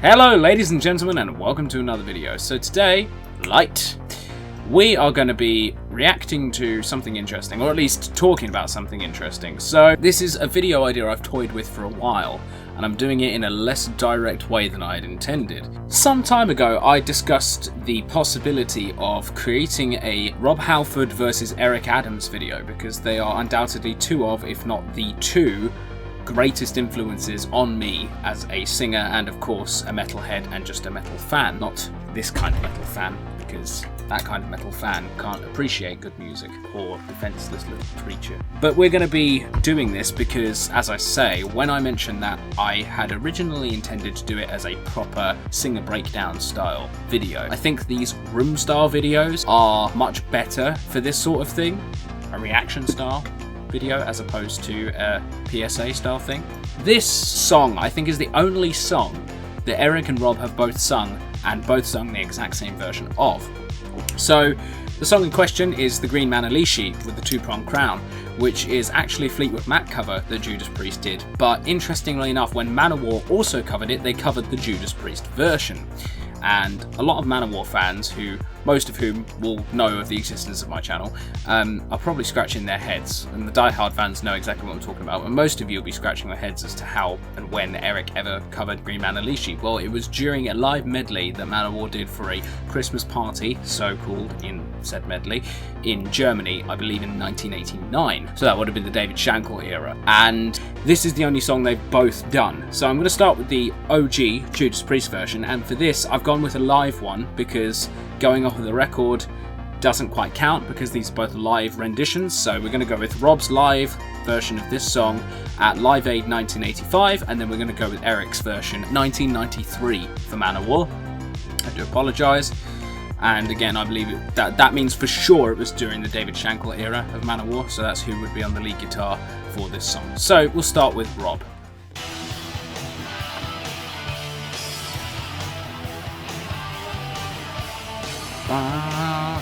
Hello ladies and gentlemen, and welcome to another video. So today, we are going to be reacting to something interesting, or at least talking about something interesting. So this is a video idea I've toyed with for a while, and I'm doing it in a less direct way than I had intended. Some time ago I discussed the possibility of creating a Rob Halford versus Eric Adams video, because they are undoubtedly two of, if not the two, greatest influences on me as a singer and of course a metalhead and just a metal fan. Not this kind of metal fan, because that kind of metal fan can't appreciate good music, or defenseless little creature. But we're going to be doing this because, as I say, when I mentioned that I had originally intended to do it as a proper singer breakdown style video, I think these room style videos are much better for this sort of thing, a reaction style video as opposed to a PSA style thing. This song I think is the only song that Eric and Rob have both sung, and both sung the exact same version of. So the song in question is the Green Manalishi with the two-pronged crown, which is actually a Fleetwood Mac cover that Judas Priest did, but interestingly enough, when Manowar also covered it, they covered the Judas Priest version. And a lot of Manowar fans, most of whom will know of the existence of my channel, are probably scratching their heads, and the die-hard fans know exactly what I'm talking about, and most of you will be scratching their heads as to how and when Eric ever covered Green Manalishi. Well, it was during a live medley that Manowar did for a Christmas party, so-called in said medley, in Germany, I believe in 1989. So that would have been the David Shankle era, and this is the only song they've both done. So I'm going to start with the OG Judas Priest version, and for this I've gone with a live one because going off of the record doesn't quite count, because these are both live renditions. So we're going to go with Rob's live version of this song at Live Aid 1985, and then we're going to go with Eric's version 1993 for Manowar. I do apologise, and again I believe that means for sure it was during the David Shankle era of Manowar, so that's who would be on the lead guitar for this song. So we'll start with Rob.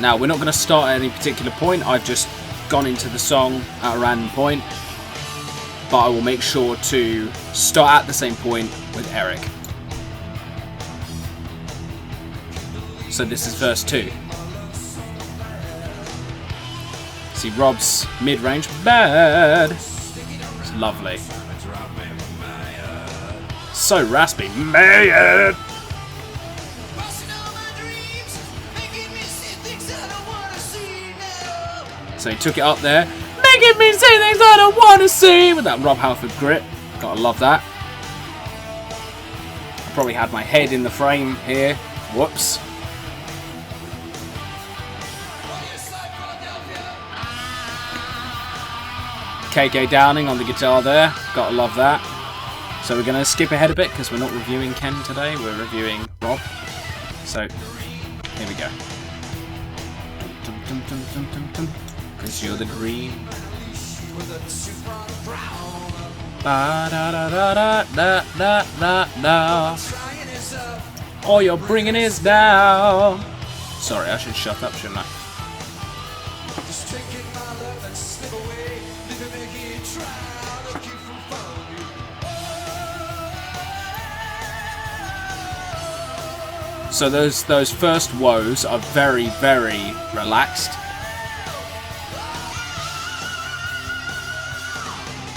Now, we're not going to start at any particular point, I've just gone into the song at a random point, but I will make sure to start at the same point with Eric. So this is verse 2. See Rob's mid-range, bad. It's lovely. So raspy, man. So he took it up there, making me say things I don't want to see, with that Rob Halford grit. Gotta love that. I probably had my head in the frame here. Whoops. KK Downing on the guitar there. Gotta love that. So we're gonna skip ahead a bit because we're not reviewing Ken today. We're reviewing Rob. So here we go. Cause you're the green. Ba da da da da da da da. All you're bringing is down. Sorry, I should shut up, shouldn't I? So those first woes are very, very relaxed.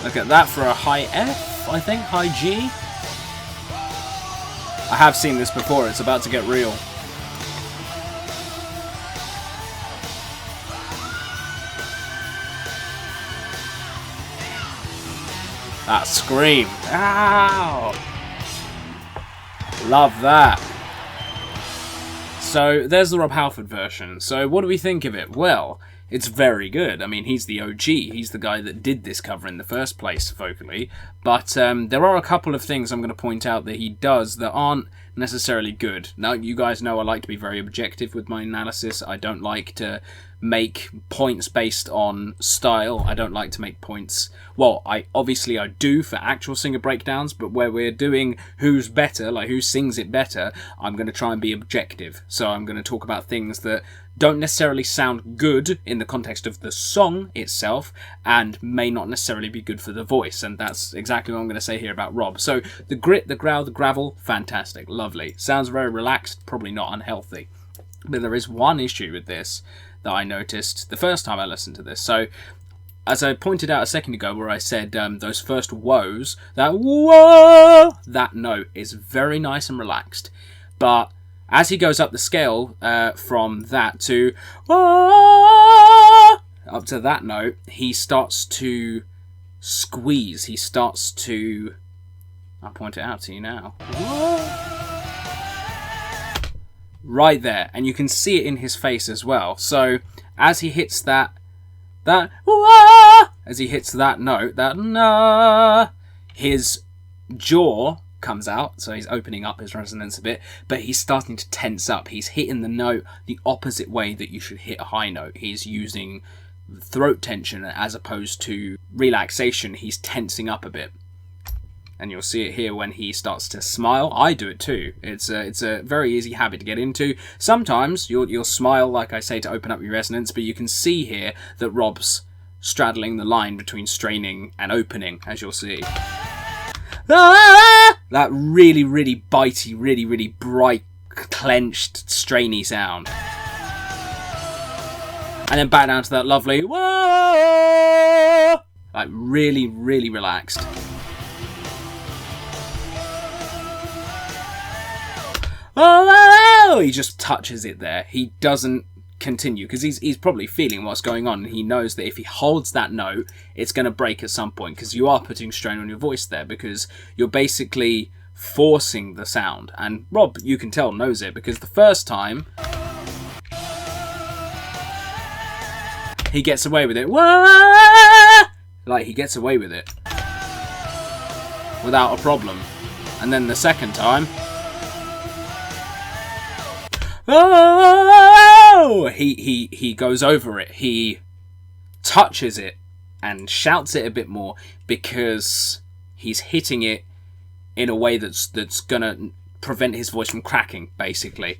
Look at that for a high F, I think, high G. I have seen this before, it's about to get real. That scream. Ow! Love that. So there's the Rob Halford version. So what do we think of it? Well, it's very good. I mean, he's the OG. He's the guy that did this cover in the first place vocally. But there are a couple of things I'm going to point out that he does that aren't necessarily good. Now, you guys know I like to be very objective with my analysis. I don't like to make points based on style. I don't like to make points. Well, I do for actual singer breakdowns, but where we're doing who's better, like who sings it better, I'm going to try and be objective. So I'm going to talk about things that don't necessarily sound good in the context of the song itself and may not necessarily be good for the voice, and that's exactly what I'm going to say here about Rob. So the grit, the growl, the gravel, fantastic, lovely. Sounds very relaxed, probably not unhealthy. But there is one issue with this that I noticed the first time I listened to this. So as I pointed out a second ago where I said those first woes, that whoa, that note is very nice and relaxed. But as he goes up the scale from that to whoa, up to that note, he starts to squeeze. He starts to... I'll point it out to you now. Whoa. Right there. And you can see it in his face as well. So as he hits that whoa, as he hits that note, that na, his jaw comes out, so he's opening up his resonance a bit, but he's starting to tense up. He's hitting the note the opposite way that you should hit a high note. He's using throat tension as opposed to relaxation. He's tensing up a bit. And you'll see it here when he starts to smile. I do it too. It's a very easy habit to get into. Sometimes you'll smile, like I say, to open up your resonance, but you can see here that Rob's straddling the line between straining and opening, as you'll see. Ah! That really, really bitey, really, really bright, clenched, strainy sound. And then back down to that lovely whoa! Like really, really relaxed. Oh, he just touches it there. He doesn't continue because he's probably feeling what's going on, and he knows that if he holds that note, it's going to break at some point, because you are putting strain on your voice there, because you're basically forcing the sound. And Rob, you can tell, knows it, because the first time he gets away with it. Whoa! Like, he gets away with it without a problem. And then the second time, oh! He goes over it. He touches it and shouts it a bit more, because he's hitting it in a way that's gonna prevent his voice from cracking, basically.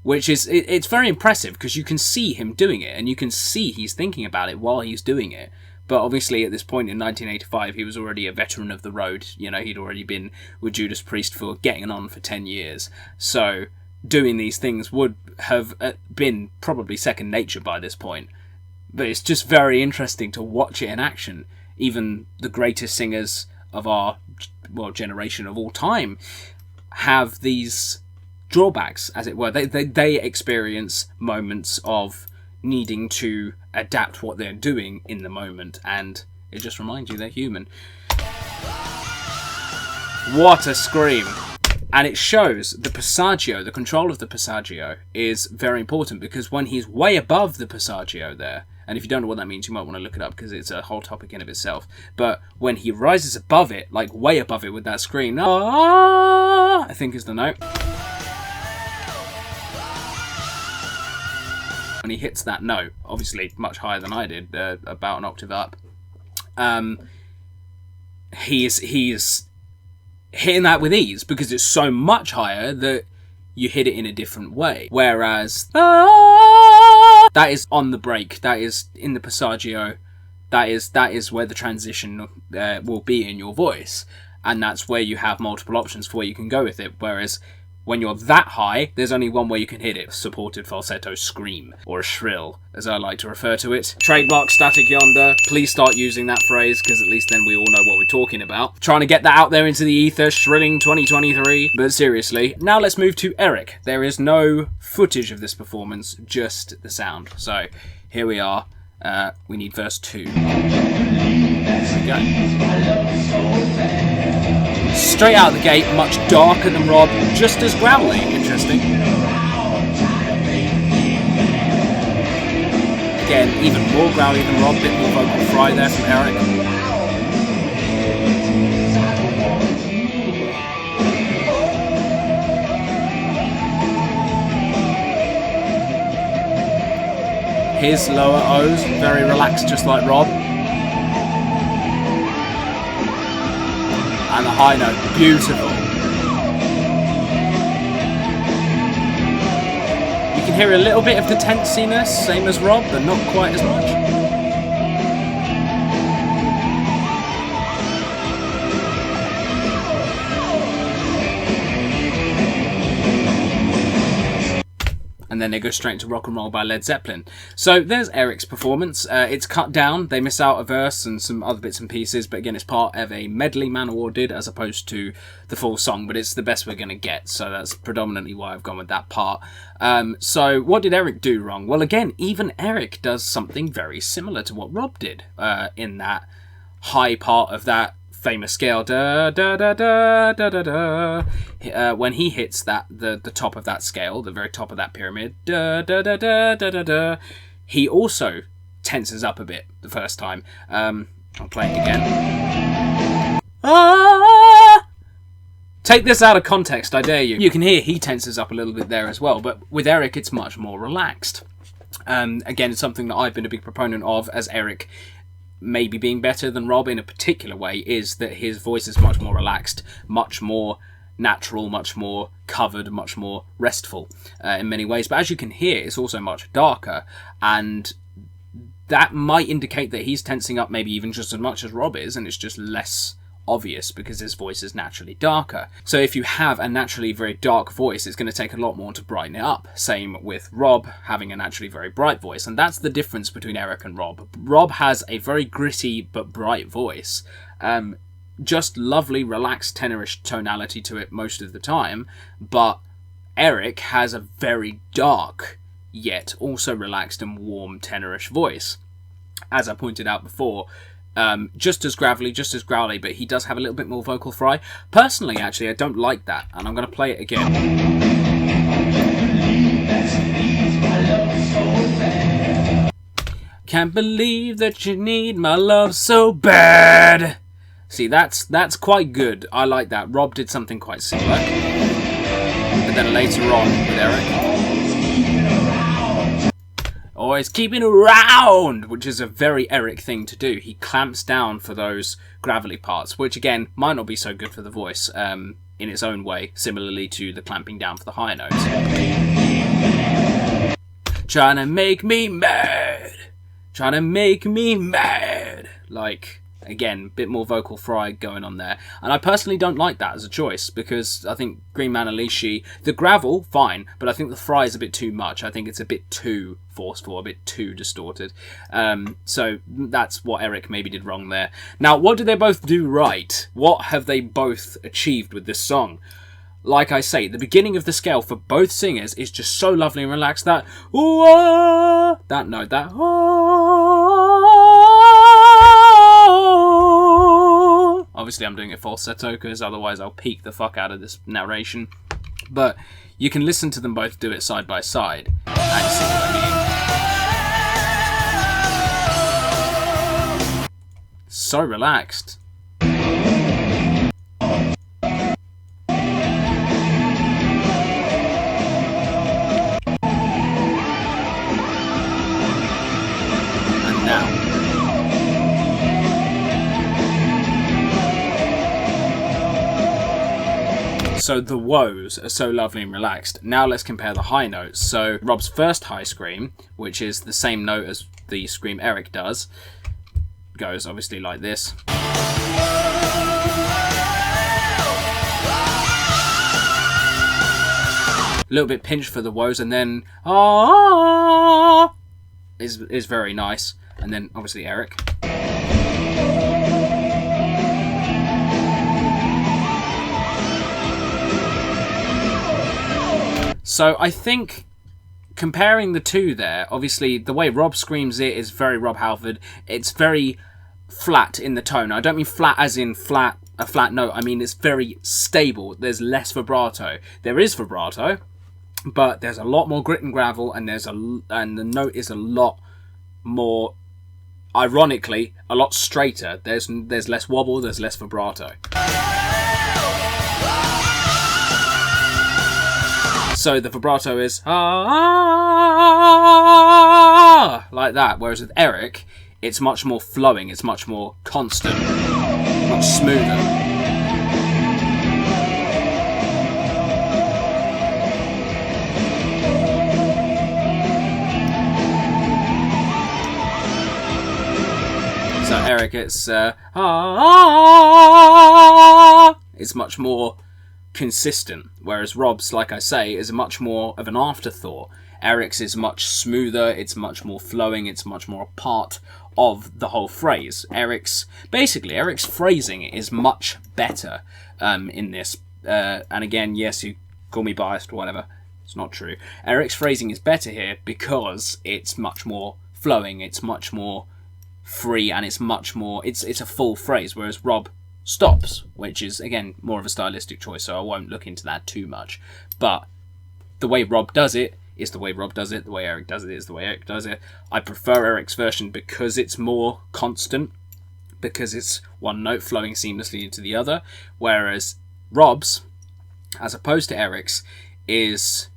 Which is, it's very impressive, because you can see him doing it, and you can see he's thinking about it while he's doing it. But obviously at this point in 1985, he was already a veteran of the road. You know, he'd already been with Judas Priest for getting on for 10 years. So doing these things would have been probably second nature by this point. But it's just very interesting to watch it in action. Even the greatest singers of our, well, generation of all time have these drawbacks, as it were. They experience moments of needing to adapt what they're doing in the moment, and it just reminds you they're human. What a scream! And it shows the passaggio, the control of the passaggio is very important, because when he's way above the passaggio there, and if you don't know what that means, you might want to look it up, because it's a whole topic in of itself. But when he rises above it, like way above it with that scream, ah, I think is the note. When he hits that note, obviously much higher than I did, about an octave up, he's hitting that with ease, because it's so much higher that you hit it in a different way. Whereas that is on the break, that is in the passaggio, that is where the transition will be in your voice, and that's where you have multiple options for where you can go with it. Whereas when you're that high, there's only one way you can hit it: supported falsetto scream, or a shrill, as I like to refer to it. Trademark Static Yonder. Please start using that phrase, because at least then we all know what we're talking about. Trying to get that out there into the ether, shrilling 2023. But seriously, now let's move to Eric. There is no footage of this performance, just the sound. So here we are. We need verse 2. There we go. Straight out the gate, much darker than Rob, just as growly. Interesting. Again, even more growly than Rob, bit more vocal fry there from Eric. His lower O's, very relaxed, just like Rob. And the high note, beautiful. You can hear a little bit of the tensiness, same as Rob, but not quite as much. And then they go straight to Rock and Roll by Led Zeppelin. So there's Eric's performance. It's cut down. They miss out a verse and some other bits and pieces, but again, it's part of a medley Manowar did as opposed to the full song, but it's the best we're going to get, so that's predominantly why I've gone with that part. So what did Eric do wrong? Well, again, even Eric does something very similar to what Rob did in that high part of that famous scale, da da da da da da da. When he hits that the top of that scale, the very top of that pyramid, da da da da da da da, he also tenses up a bit the first time. I'll play it again. Take this out of context, I dare you. You can hear he tenses up a little bit there as well, but with Eric it's much more relaxed. Again, it's something that I've been a big proponent of, as Eric maybe being better than Rob in a particular way, is that his voice is much more relaxed, much more natural, much more covered, much more restful in many ways. But as you can hear, it's also much darker, and that might indicate that he's tensing up maybe even just as much as Rob is, and it's just less obvious because his voice is naturally darker. So if you have a naturally very dark voice, it's going to take a lot more to brighten it up. Same with Rob having a naturally very bright voice, and that's the difference between Eric and Rob. Rob has a very gritty but bright voice, just lovely relaxed tenorish tonality to it most of the time, but Eric has a very dark yet also relaxed and warm tenorish voice. As I pointed out before, just as gravelly, just as growly, but he does have a little bit more vocal fry. Personally, actually, I don't like that, and I'm going to play it again. Can't believe that you need my love so bad. See, that's quite good. I like that. Rob did something quite similar. But then later on with Eric, always keeping around, which is a very Eric thing to do. He clamps down for those gravelly parts, which again might not be so good for the voice in its own way, similarly to the clamping down for the high notes. Trying to make me mad, trying to make me mad. Like, again, a bit more vocal fry going on there. And I personally don't like that as a choice, because I think Green Manalishi, the gravel, fine, but I think the fry is a bit too much. I think it's a bit too forceful, a bit too distorted. So that's what Eric maybe did wrong there. Now, what did they both do right? What have they both achieved with this song? Like I say, the beginning of the scale for both singers is just so lovely and relaxed. That ooh, that note, that obviously I'm doing it falsetto because otherwise I'll peak the fuck out of this narration. But you can listen to them both do it side by side and see what I mean. So relaxed. And now. So the woes are so lovely and relaxed. Now let's compare the high notes. So Rob's first high scream, which is the same note as the scream Eric does, goes obviously like this. A little bit pinched for the woes, and then is very nice. And then obviously Eric. So I think comparing the two there, obviously the way Rob screams it is very Rob Halford. It's very flat in the tone. I don't mean flat as in flat, a flat note. I mean it's very stable. There's less vibrato. There is vibrato, but there's a lot more grit and gravel, and the note is a lot more, ironically, a lot straighter. There's less wobble. There's less vibrato. So the vibrato is like that. Whereas with Eric, it's much more flowing, it's much more constant, much smoother. So Eric, it's it's much more consistent, whereas Rob's, like I say, is much more of an afterthought. Eric's is much smoother, it's much more flowing, it's much more a part of the whole phrase. Eric's phrasing is much better in this. And again, yes, you call me biased or whatever. It's not true. Eric's phrasing is better here because it's much more flowing, it's much more free, and it's much more it's a full phrase, whereas Rob stops, which is again more of a stylistic choice, so I won't look into that too much. But the way Rob does it is the way Rob does it, the way Eric does it is the way Eric does it. I prefer Eric's version because it's more constant, because it's one note flowing seamlessly into the other, whereas Rob's, as opposed to Eric's, is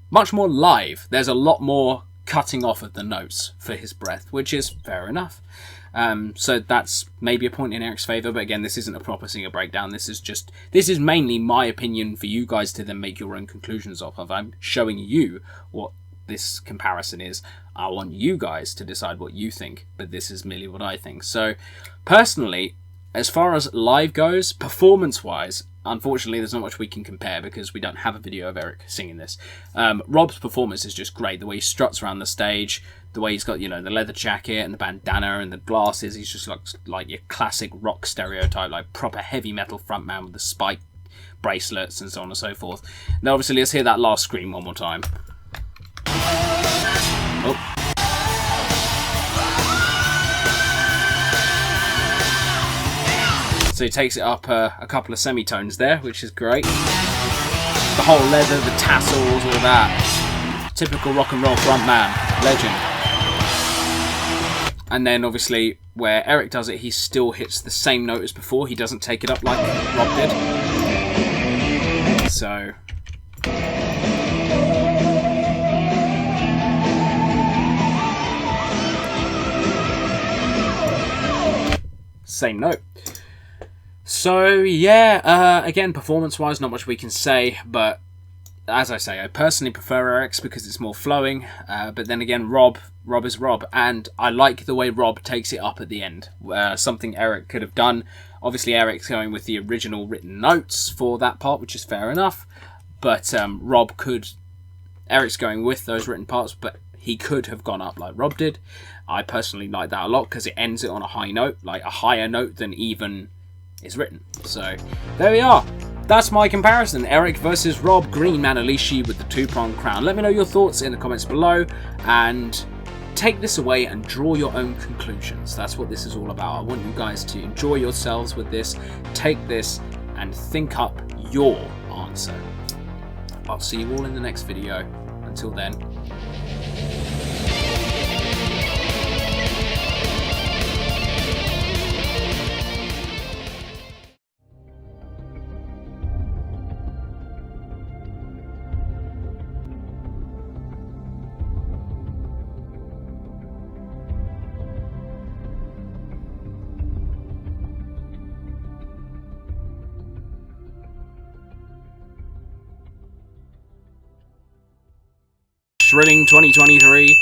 much more live. There's a lot more cutting off of the notes for his breath, which is fair enough. So that's maybe a point in Eric's favour, but again, this isn't a proper singer breakdown. This is mainly my opinion for you guys to then make your own conclusions off of. I'm showing you what this comparison is. I want you guys to decide what you think, but this is merely what I think. So personally, as far as live goes, performance-wise, unfortunately, there's not much we can compare because we don't have a video of Eric singing this. Rob's performance is just great. The way he struts around the stage, the way he's got, the leather jacket and the bandana and the glasses. He's just like your classic rock stereotype, like proper heavy metal frontman with the spike bracelets and so on and so forth. Now, obviously, let's hear that last scream one more time. Oh. So he takes it up a couple of semitones there, which is great. The whole leather, the tassels, all that. Typical rock and roll frontman, legend. And then obviously where Eric does it, he still hits the same note as before. He doesn't take it up like Rob did. So same note. So yeah, again, performance-wise, not much we can say, but as I say, I personally prefer Eric's because it's more flowing, but then again, Rob is Rob, and I like the way Rob takes it up at the end, something Eric could have done. Obviously, Eric's going with the original written notes for that part, which is fair enough, but Eric's going with those written parts, but he could have gone up like Rob did. I personally like that a lot because it ends it on a high note, like a higher note than even is written. So there we are. That's my comparison. Eric versus Rob, Green Manalishi with the two-pronged crown. Let me know your thoughts in the comments below and take this away and draw your own conclusions. That's what this is all about. I want you guys to enjoy yourselves with this. Take this and think up your answer. I'll see you all in the next video. Until then. Shredding 2023.